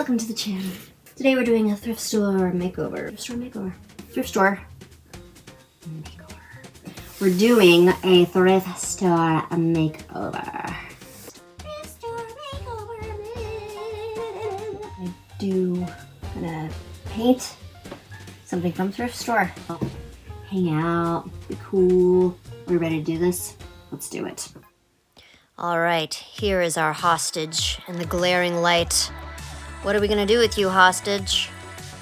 welcome to the channel. Today we're doing a thrift store makeover. Thrift store makeover. We're doing a thrift store makeover. I'm gonna paint something from thrift store. Hang out, be cool. Are we ready to do this? Let's do it. All right, here is our hostage in the glaring light. What are we gonna do with you, hostage?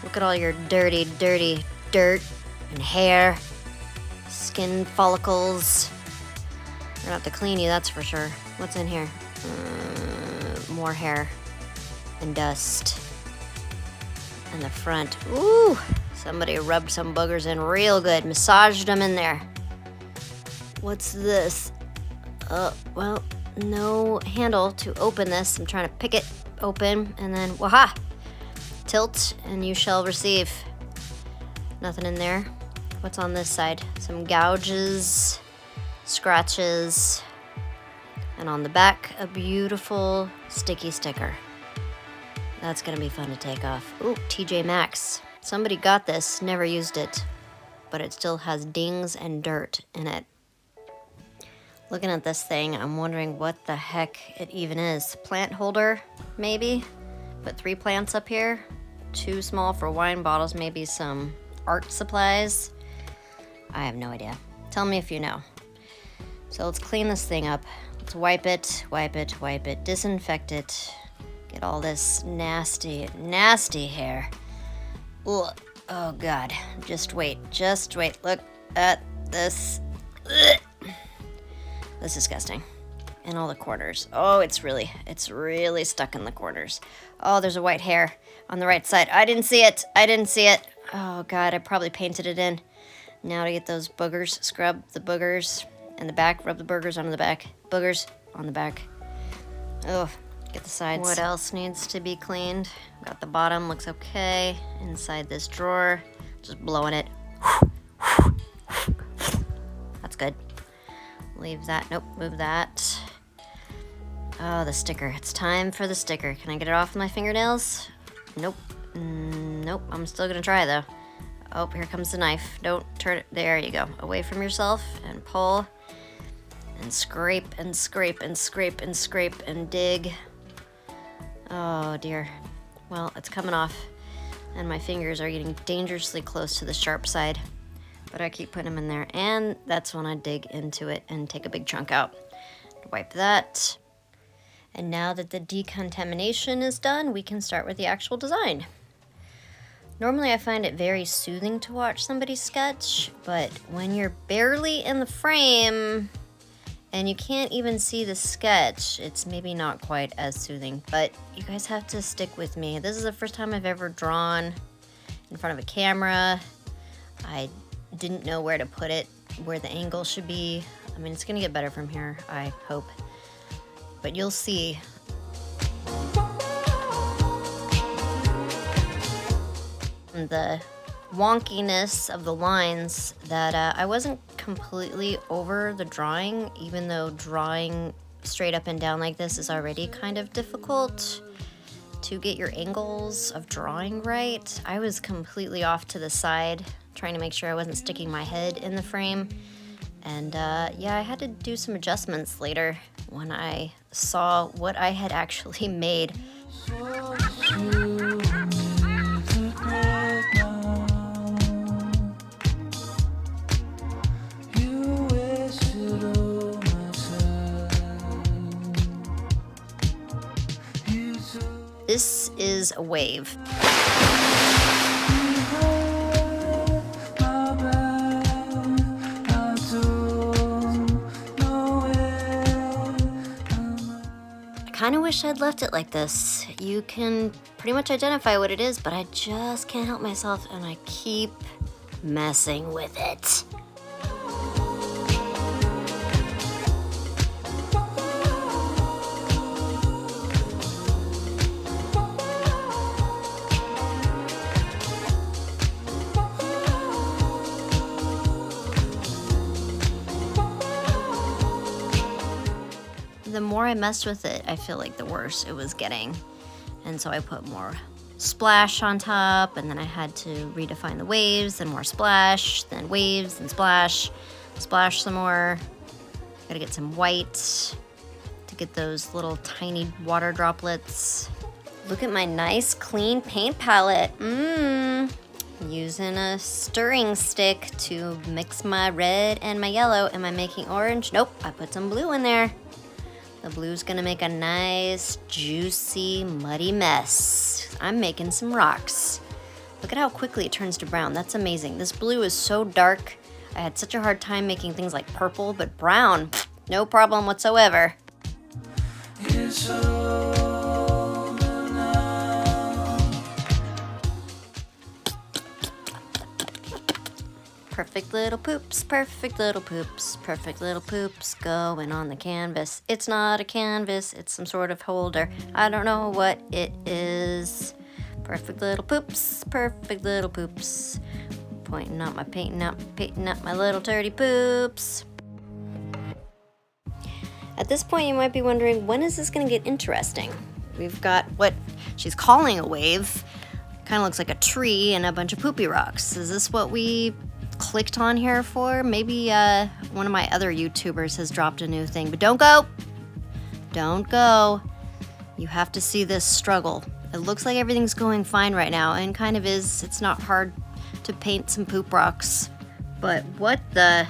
Look at all your dirty dirt and hair, skin follicles. We're gonna have to clean you, that's for sure. What's in here? More hair and dust. And the front, ooh, somebody rubbed some boogers in real good, massaged them in there. What's this? Well, no handle to open this. I'm trying to pick it open and then, waha! Tilt and you shall receive. Nothing in there. What's on this side? Some gouges, scratches, and on the back, a beautiful sticky sticker. That's gonna be fun to take off. Ooh, TJ Maxx. Somebody got this, never used it, but it still has dings and dirt in it. Looking at this thing, I'm wondering what the heck it even is. Plant holder, maybe? Put 3 plants up here. 2 small for wine bottles, maybe some art supplies. I have no idea. Tell me if you know. So let's clean this thing up. Let's wipe it, disinfect it. Get all this nasty hair. Ugh. Oh God, just wait. Look at this. Ugh. That's disgusting. And all the corners. Oh, it's really stuck in the corners. Oh, there's a white hair on the right side. I didn't see it. Oh God, I probably painted it in. Now to get those boogers, scrub the boogers in the back, rub the boogers onto the back. Boogers on the back. Oh, get the sides. What else needs to be cleaned? Got the bottom, looks okay. Inside this drawer, just blowing it. That's good. Leave that, nope, move that. Oh, the sticker, it's time for the sticker. Can I get it off with my fingernails? Nope, nope, I'm still gonna try though. Oh, here comes the knife. Don't turn it, there you go. Away from yourself and pull and scrape and scrape and scrape and scrape and dig. Oh dear, well, it's coming off and my fingers are getting dangerously close to the sharp side. But I keep putting them in there, and that's when I dig into it and take a big chunk out. Wipe that. And now that the decontamination is done, we can start with the actual design. Normally I find it very soothing to watch somebody sketch, but when you're barely in the frame and you can't even see the sketch, it's maybe not quite as soothing, but you guys have to stick with me. This is the first time I've ever drawn in front of a camera. I didn't know where to put it, where the angle should be. I mean, it's gonna get better from here, I hope. But you'll see. The wonkiness of the lines that I wasn't completely over the drawing, even though drawing straight up and down like this is already kind of difficult to get your angles of drawing right. I was completely off to the side, trying to make sure I wasn't sticking my head in the frame. And yeah, I had to do some adjustments later when I saw what I had actually made. This is a wave. I kind of wish I'd left it like this. You can pretty much identify what it is, but I just can't help myself and I keep messing with it. The more I messed with it, I feel like the worse it was getting. And so I put more splash on top, and then I had to redefine the waves, then more splash, then waves, and splash. Splash some more. Gotta get some white to get those little tiny water droplets. Look at my nice clean paint palette. Using a stirring stick to mix my red and my yellow. Am I making orange? Nope, I put some blue in there. The blue's gonna make a nice, juicy, muddy mess. I'm making some rocks. Look at how quickly it turns to brown. That's amazing. This blue is so dark. I had such a hard time making things like purple, but brown, no problem whatsoever. Perfect little poops, perfect little poops, perfect little poops going on the canvas. It's not a canvas, it's some sort of holder. I don't know what it is. Perfect little poops, perfect little poops. Pointing out my painting up my little dirty poops. At this point, you might be wondering, when is this gonna get interesting? We've got what she's calling a wave. Kind of looks like a tree and a bunch of poopy rocks. Is this what we clicked on here for? Maybe one of my other YouTubers has dropped a new thing, but don't go. Don't go. You have to see this struggle. It looks like everything's going fine right now, and kind of is. It's not hard to paint some poop rocks, but what the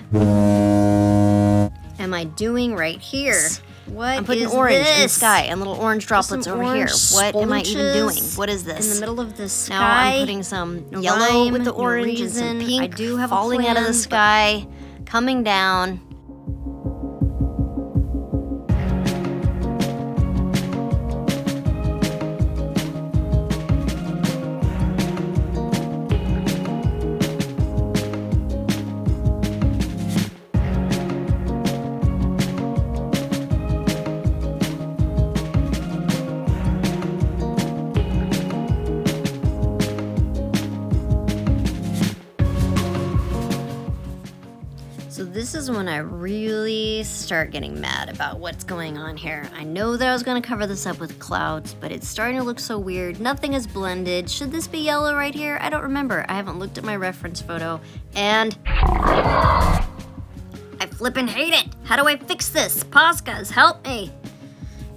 am I doing right here? What I'm putting is orange this? In the sky and little orange droplets over here. What am I even doing? What is this? In the middle of the sky. Now I'm putting some yellow with the orange and some pink. I do have falling out of the sky, coming down. So this is when I really start getting mad about what's going on here. I know that I was gonna cover this up with clouds, but it's starting to look so weird. Nothing is blended. Should this be yellow right here? I don't remember. I haven't looked at my reference photo, and I flippin' hate it. How do I fix this? Pascas, help me.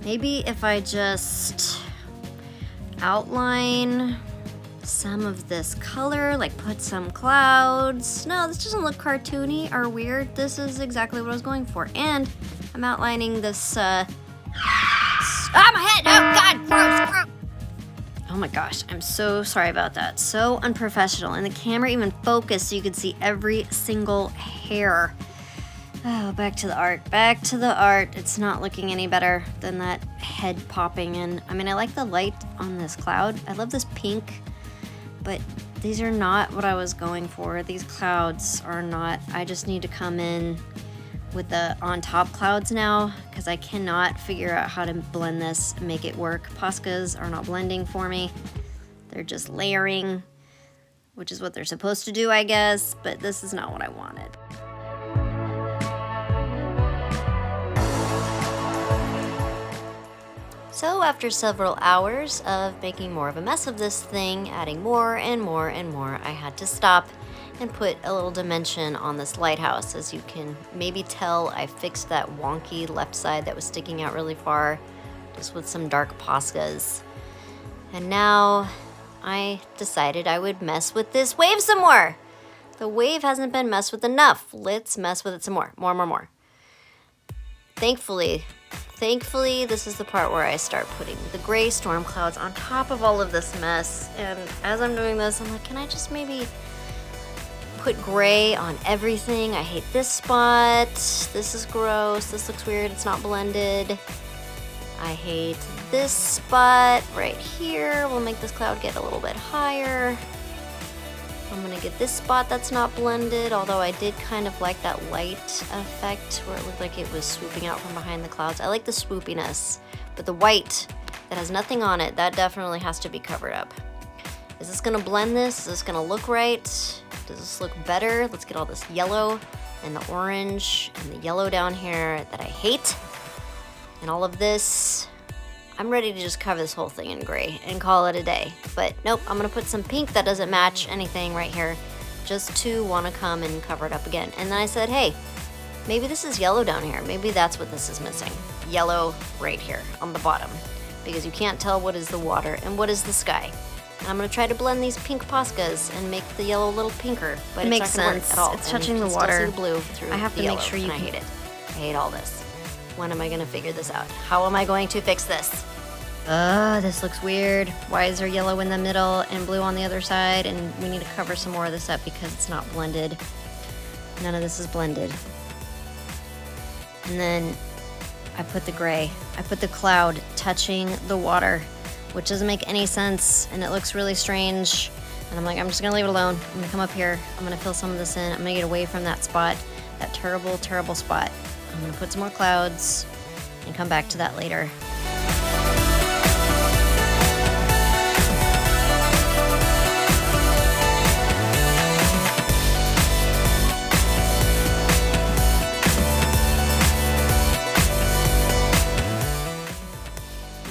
Maybe if I just outline some of this color, like put some clouds. No, this doesn't look cartoony or weird. This is exactly what I was going for. And I'm outlining this, my head! Oh, God, gross. Oh my gosh, I'm so sorry about that. So unprofessional. And the camera even focused so you could see every single hair. Oh, back to the art. Back to the art. It's not looking any better than that head popping in. I mean, I like the light on this cloud. I love this pink. But these are not what I was going for. These clouds are not. I just need to come in with the on top clouds now, because I cannot figure out how to blend this and make it work. Poscas are not blending for me. They're just layering, which is what they're supposed to do, I guess, but this is not what I wanted. So after several hours of making more of a mess of this thing, adding more and more and more, I had to stop and put a little dimension on this lighthouse. As you can maybe tell, I fixed that wonky left side that was sticking out really far, just with some dark Poscas. And now I decided I would mess with this wave some more. The wave hasn't been messed with enough. Let's mess with it some more. More. Thankfully, this is the part where I start putting the gray storm clouds on top of all of this mess. And as I'm doing this, I'm like, can I just maybe put gray on everything? I hate this spot. This is gross. This looks weird. It's not blended. I hate this spot right here. We'll make this cloud get a little bit higher. I'm gonna get this spot that's not blended, although I did kind of like that light effect where it looked like it was swooping out from behind the clouds. I like the swoopiness, but the white that has nothing on it, that definitely has to be covered up. Is this gonna blend this? Is this gonna look right? Does this look better? Let's get all this yellow and the orange and the yellow down here that I hate. And all of this, I'm ready to just cover this whole thing in gray and call it a day. But nope, I'm gonna put some pink that doesn't match anything right here, just to wanna come and cover it up again. And then I said, hey, maybe this is yellow down here. Maybe that's what this is missing. Yellow right here on the bottom, because you can't tell what is the water and what is the sky. And I'm gonna try to blend these pink Poscas and make the yellow a little pinker, but It it's makes not gonna work sense. at all. It's And touching you the can still water. see the blue through I have the to make yellow, sure you and I can- hate it. I hate all this. When am I gonna figure this out? How am I going to fix this? This looks weird. Why is there yellow in the middle and blue on the other side? And we need to cover some more of this up because it's not blended. None of this is blended. And then I put the gray. I put the cloud touching the water, which doesn't make any sense, and it looks really strange. And I'm like, I'm just gonna leave it alone. I'm gonna come up here. I'm gonna fill some of this in. I'm gonna get away from that spot, that terrible, terrible spot. I'm gonna put some more clouds and come back to that later.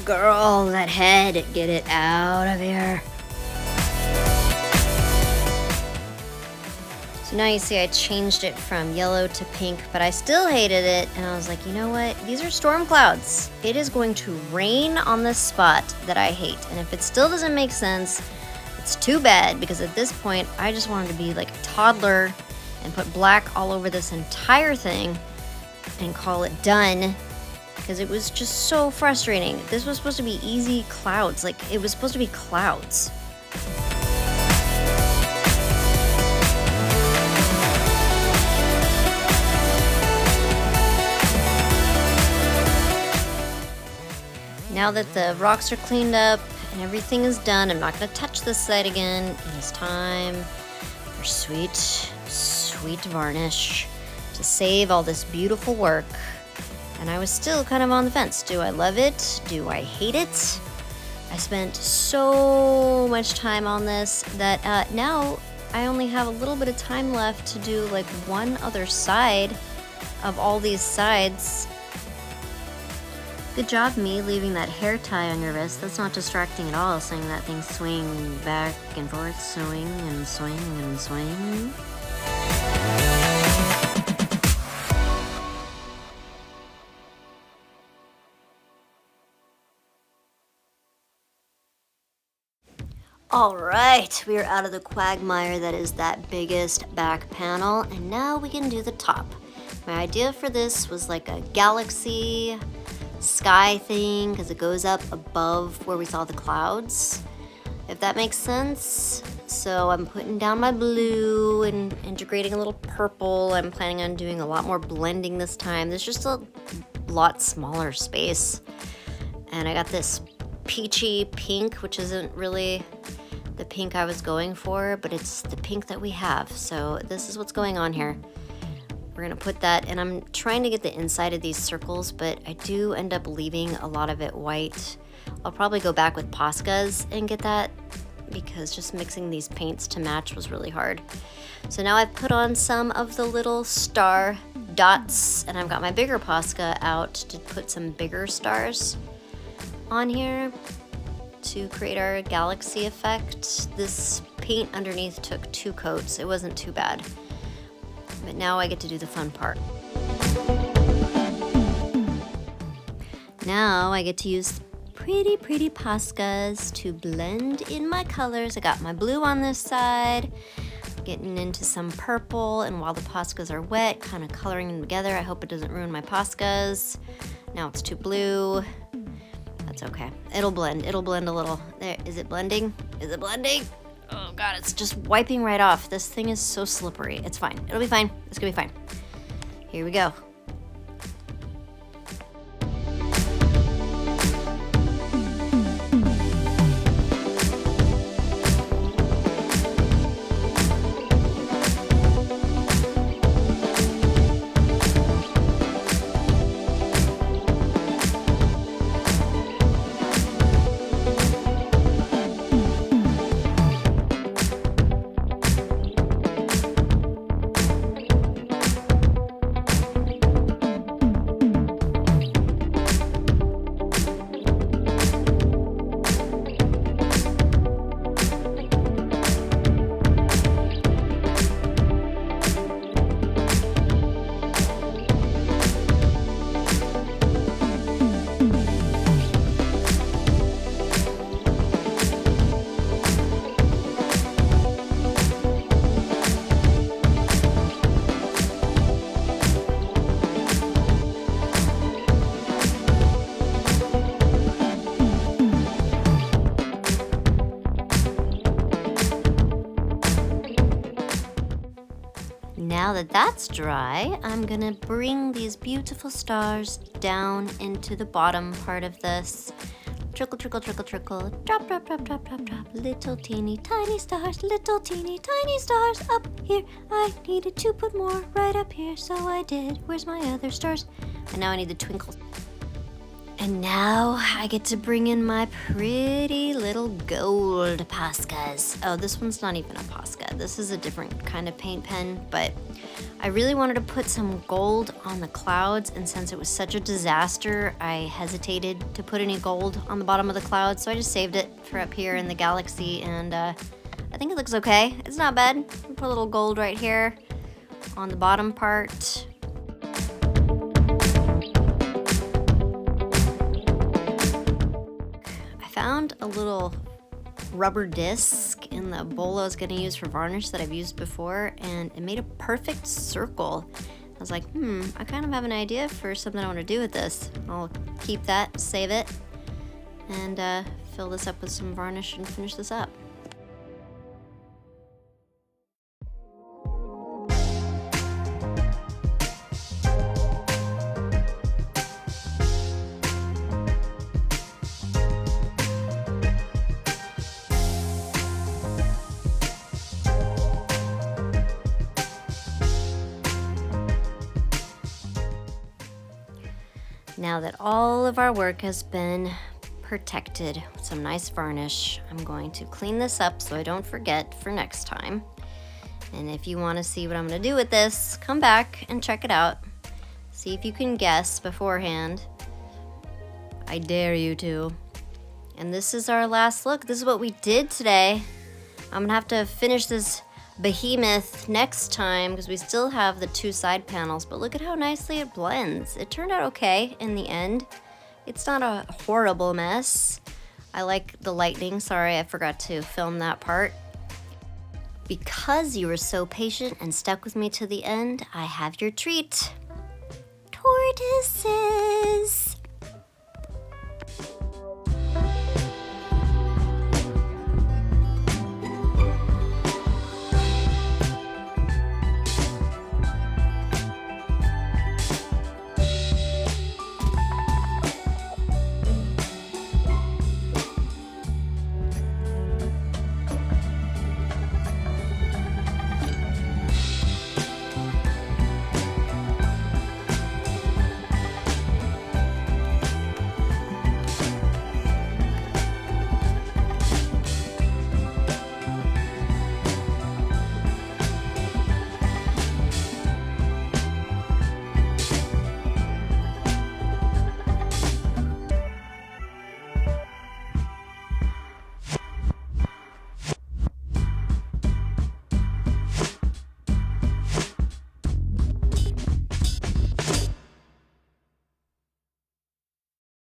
Girl, that head, get it out of here. So now you see I changed it from yellow to pink, but I still hated it. And I was like, you know what? These are storm clouds. It is going to rain on this spot that I hate. And if it still doesn't make sense, it's too bad, because at this point, I just wanted to be like a toddler and put black all over this entire thing and call it done. Because it was just so frustrating. This was supposed to be easy clouds. Like, it was supposed to be clouds. Now that the rocks are cleaned up and everything is done, I'm not going to touch this side again. It is time for sweet, sweet varnish to save all this beautiful work. And I was still kind of on the fence. Do I love it? Do I hate it? I spent so much time on this that now I only have a little bit of time left to do like one other side of all these sides. Good job, me, leaving that hair tie on your wrist. That's not distracting at all, seeing that thing swing back and forth, swing and swing and swing. All right, we are out of the quagmire that is that biggest back panel, and now we can do the top. My idea for this was like a galaxy sky thing, because it goes up above where we saw the clouds, if that makes sense. So I'm putting down my blue and integrating a little purple. I'm planning on doing a lot more blending this time. There's just a lot smaller space. And I got this peachy pink, which isn't really the pink I was going for, but it's the pink that we have. So this is what's going on here. We're gonna put that, and I'm trying to get the inside of these circles, but I do end up leaving a lot of it white. I'll probably go back with Poscas and get that, because just mixing these paints to match was really hard. So now I've put on some of the little star dots, and I've got my bigger Posca out to put some bigger stars on here to create our galaxy effect. This paint underneath took 2 coats. It wasn't too bad. But now I get to do the fun part. Now I get to use pretty Poscas to blend in my colors. I got my blue on this side, getting into some purple, and while the Poscas are wet, kind of coloring them together. I hope it doesn't ruin my Poscas. Now it's too blue. That's okay. It'll blend a little. There, is it blending? Is it blending? Oh God, it's just wiping right off. This thing is so slippery. It's fine. It'll be fine. It's gonna be fine. Here we go. now that that's dry, I'm gonna bring these beautiful stars down into the bottom part of this. Trickle, trickle, trickle, trickle. Drop, drop, drop, drop, drop, drop. Little teeny tiny stars, little teeny tiny stars up here. I needed to put more right up here, so I did. Where's my other stars? And now I need the twinkles. And now I get to bring in my pretty little gold Poscas. Oh, this one's not even a Posca. This is a different kind of paint pen, but I really wanted to put some gold on the clouds, and since it was such a disaster, I hesitated to put any gold on the bottom of the clouds, so I just saved it for up here in the galaxy, and I think it looks okay. It's not bad. Put a little gold right here on the bottom part. Found a little rubber disc in the bowl I was going to use for varnish that I've used before, and it made a perfect circle. I was like, I kind of have an idea for something I want to do with this. I'll keep that, save it, and fill this up with some varnish and finish this up. Now that all of our work has been protected with some nice varnish, I'm going to clean this up so I don't forget for next time. And if you want to see what I'm going to do with this, come back and check it out. See if you can guess beforehand. I dare you to. And this is our last look. This is what we did today. I'm going to have to finish this behemoth next time because we still have the two side panels, but look at how nicely it blends. It turned out okay in the end. It's not a horrible mess. I like the lightning. Sorry, I forgot to film that part. Because you were so patient and stuck with me to the end, I have your treat. Tortoises!